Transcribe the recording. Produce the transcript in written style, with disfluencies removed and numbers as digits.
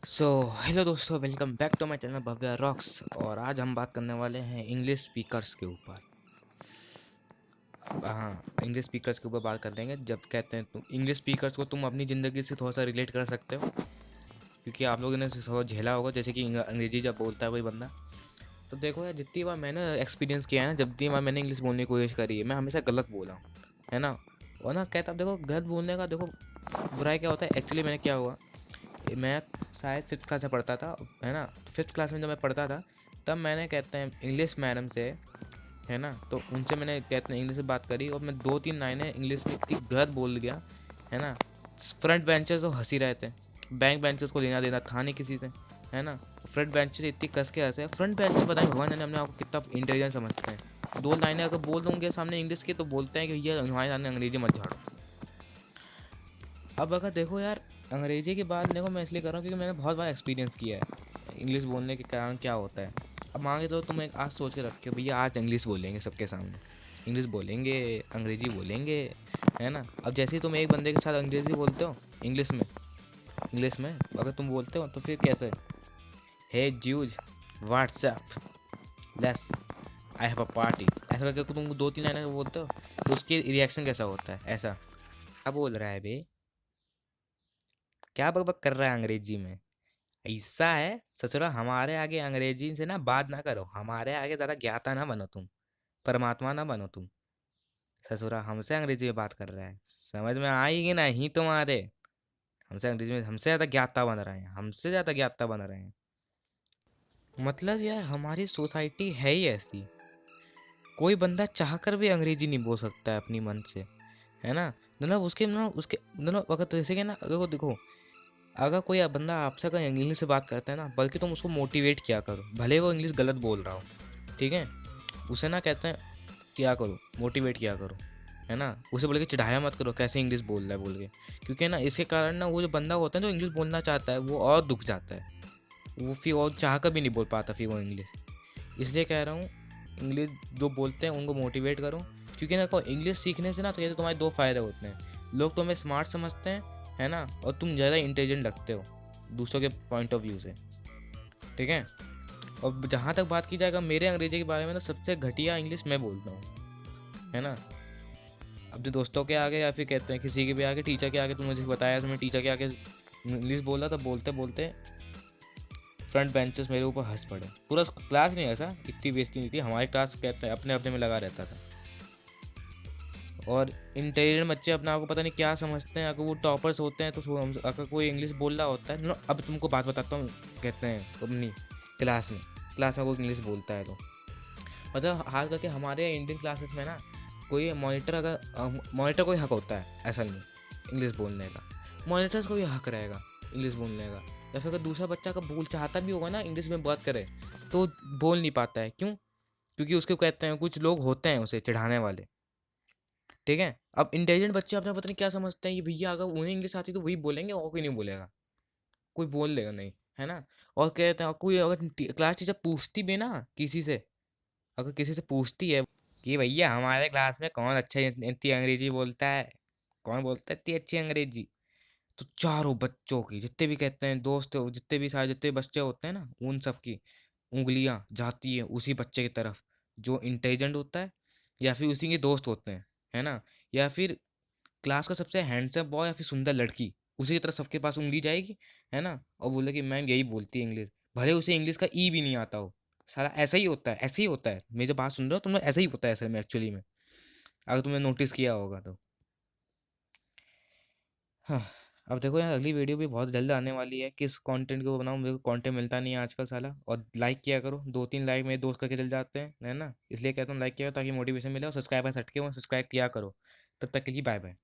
सो hello दोस्तों, welcome back to my channel Bhavya rocks. और आज हम बात करने वाले हैं इंग्लिश स्पीकर्स के ऊपर। हाँ, इंग्लिश स्पीकर्स के ऊपर बात कर लेंगे। जब कहते हैं तुम इंग्लिश स्पीकर्स को, तुम अपनी ज़िंदगी से थोड़ा सा रिलेट कर सकते हो, क्योंकि आप लोगों ने थोड़ा झेला होगा। जैसे कि अंग्रेजी जब बोलता है कोई बंदा, तो देखो यार, जितनी बार मैंने एक्सपीरियंस किया है ना, जितनी बार मैंने इंग्लिश बोलने की कोशिश करी है, मैं हमेशा गलत बोला हूँ, है ना। और ना कहता, देखो गलत बोलने का देखो बुराई क्या होता है। एक्चुअली मैंने क्या हुआ, मैं शायद फिफ्थ क्लास में पढ़ता था, है ना। फिफ्थ क्लास में जब मैं पढ़ता था, तब मैंने कहते हैं इंग्लिश मैडम से, है ना, तो उनसे मैंने कहते हैं इंग्लिश में बात करी, और मैं 2-3 लाइनें इंग्लिश में इतनी गलत बोल गया, है ना। फ्रंट बेंचर्स तो हंसी रहे थे, बैक बेंचर्स को लेना देना था नहीं किसी से, है ना। फ्रंट बेंचर्स इतनी कस के हंसे। फ्रंट बेंचर्स पता नहीं भगवान जाने अपने आपको कितना इंटेलिजेंट समझते हैं। 2 लाइनें अगर बोल दूंगे सामने इंग्लिश की, तो बोलते हैं कि भैया हमारे सामने अंग्रेजी मत झाड़ो। अब अगर देखो यार, अंग्रेजी की बात देखो, मैं इसलिए कर रहा हूँ क्योंकि मैंने बहुत बार एक्सपीरियंस किया है इंग्लिश बोलने के कारण क्या होता है। अब मान के चलो तुम एक आज सोच के रखे हो, भैया आज इंग्लिश बोलेंगे सबके सामने, इंग्लिश बोलेंगे, अंग्रेजी बोलेंगे, है ना। अब जैसे ही तुम एक बंदे के साथ अंग्रेजी बोलते हो, इंग्लिश में अगर तुम बोलते हो, तो फिर कैसे, हे ज्यूज WhatsApp let's I have a party, ऐसा करके तुम 2-3 लाइन बोलते हो, तो उसकी रिएक्शन कैसा होता है, ऐसा क्या बोल रहा है बे, क्या बकबक कर रहा है अंग्रेजी में। ऐसा है ससुरा, हमारे आगे अंग्रेजी से ना बात ना करो, हमारे आगे ज़्यादा ज्ञाता ना बनो तुम, परमात्मा ना बनो तुम। ससुरा हमसे अंग्रेजी में बात कर रहा है, समझ में आएगी नहीं तुम्हारे। हमसे अंग्रेजी में हमसे ज़्यादा ज्ञाता बन रहे हैं, हमसे ज़्यादा ज्ञाता बन रहे हैं। मतलब यार, हमारी सोसाइटी है ही ऐसी, कोई बंदा चाह कर भी अंग्रेजी नहीं बोल सकता है अपनी मन से, है ना। मतलब उसके मतलब अगर तो जैसे कि ना, अगर वो देखो, अगर कोई बंदा आपसे अगर इंग्लिश से बात करता है ना, बल्कि तुम उसको मोटिवेट किया करो, भले वो इंग्लिश गलत बोल रहा हो, ठीक है। उसे ना कहते हैं किया करो, मोटिवेट किया करो, है ना। उसे बोले कि चिढ़ाया मत करो कैसे इंग्लिश बोल रहा है बोल के, क्योंकि ना इसके कारण ना वो जो बंदा होता है जो इंग्लिश बोलना चाहता है, वो और दुख जाता है। वो फिर और चाह कर भी नहीं बोल पाता फिर वो इंग्लिश। इसलिए कह रहा हूँ, इंग्लिश जो बोलते हैं उनको मोटिवेट करो, क्योंकि ना को इंग्लिश सीखने से ना, तो ये तो तुम्हारे 2 फ़ायदे होते हैं। लोग तुम्हें स्मार्ट समझते हैं, है ना, और तुम ज़्यादा इंटेलिजेंट लगते हो दूसरों के पॉइंट ऑफ व्यू से, ठीक है। और जहाँ तक बात की जाएगा मेरे अंग्रेजी के बारे में, तो सबसे घटिया इंग्लिश मैं बोलता हूँ, है ना। अपने दोस्तों के आगे, या फिर कहते हैं किसी के भी आगे, टीचर के आगे, तुमने मुझे बताया, तुमने टीचर के आगे इंग्लिश बोला, तो बोलते बोलते फ्रंट बेंचेस मेरे ऊपर हंस पड़े। पूरा क्लास नहीं हंसा, इतनी बेइज्जती नहीं थी, हमारी क्लास कहते हैं अपने अपने में लगा रहता था। और इंटेलिजेंट बच्चे अपने आप को पता नहीं क्या समझते हैं, अगर वो टॉपर्स होते हैं, तो अगर कोई इंग्लिश बोल रहा होता है, अब तुमको बात बताता हूँ, कहते हैं अपनी क्लास में कोई इंग्लिश बोलता है, तो मतलब हाल करके हमारे इंडियन क्लासेस में ना, कोई मॉनिटर, अगर मॉनिटर को ही हक होता है असल में इंग्लिश बोलने का, मॉनिटर्स को भी हक रहेगा इंग्लिश बोलने का। या फिर अगर दूसरा बच्चा का बोल चाहता भी होगा ना इंग्लिश में बात करे, तो बोल नहीं पाता है, क्यों? क्योंकि उसके कहते हैं कुछ लोग होते हैं उसे चिढ़ाने वाले, ठीक है। अब इंटेलिजेंट बच्चे अपने पता नहीं क्या समझते हैं, ये भैया अगर उन्हें इंग्लिश आती तो वही बोलेंगे, और कोई नहीं बोलेगा, कोई बोल लेगा नहीं, है ना। और कहते हैं कोई अगर क्लास टीचर पूछती भी ना किसी से, अगर किसी से पूछती है कि भैया हमारे क्लास में कौन अच्छा इतनी अंग्रेजी बोलता है, कौन बोलता है इतनी अच्छी अंग्रेजी, तो चारों बच्चों की, जितने भी कहते हैं दोस्त, जितने भी सारे जितने बच्चे होते हैं ना, उन सब की उंगलियां जाती है उसी बच्चे की तरफ जो इंटेलिजेंट होता है, या फिर उसी के दोस्त होते हैं, है ना। या फिर क्लास का सबसे हैंडसम बॉय, या फिर सुंदर लड़की, उसी की तरफ सबके पास उंगली जाएगी, है ना। और बोले कि मैम यही बोलती है इंग्लिश, भले उसे इंग्लिश का ई भी नहीं आता हो। सारा ऐसा ही होता है, ऐसे ही होता है, मेरी जो बात सुन रहे हो तुम लोग, ऐसा ही होता है असल में, एक्चुअली में, अगर तुमने नोटिस किया होगा तो। हाँ। अब देखो यार, अगली वीडियो भी बहुत जल्द आने वाली है, किस कंटेंट को बनाऊँ, मेरे को कंटेंट मिलता नहीं है आजकल साला। और लाइक किया करो, 2-3 लाइक मेरे दोस्त करके चल जाते हैं, है ना। इसलिए कहता हूँ लाइक किया करो, ताकि मोटिवेशन मिले, और सब्सक्राइबर हटके हुए सब्सक्राइब किया करो। तब तक के लिए बाय बाय।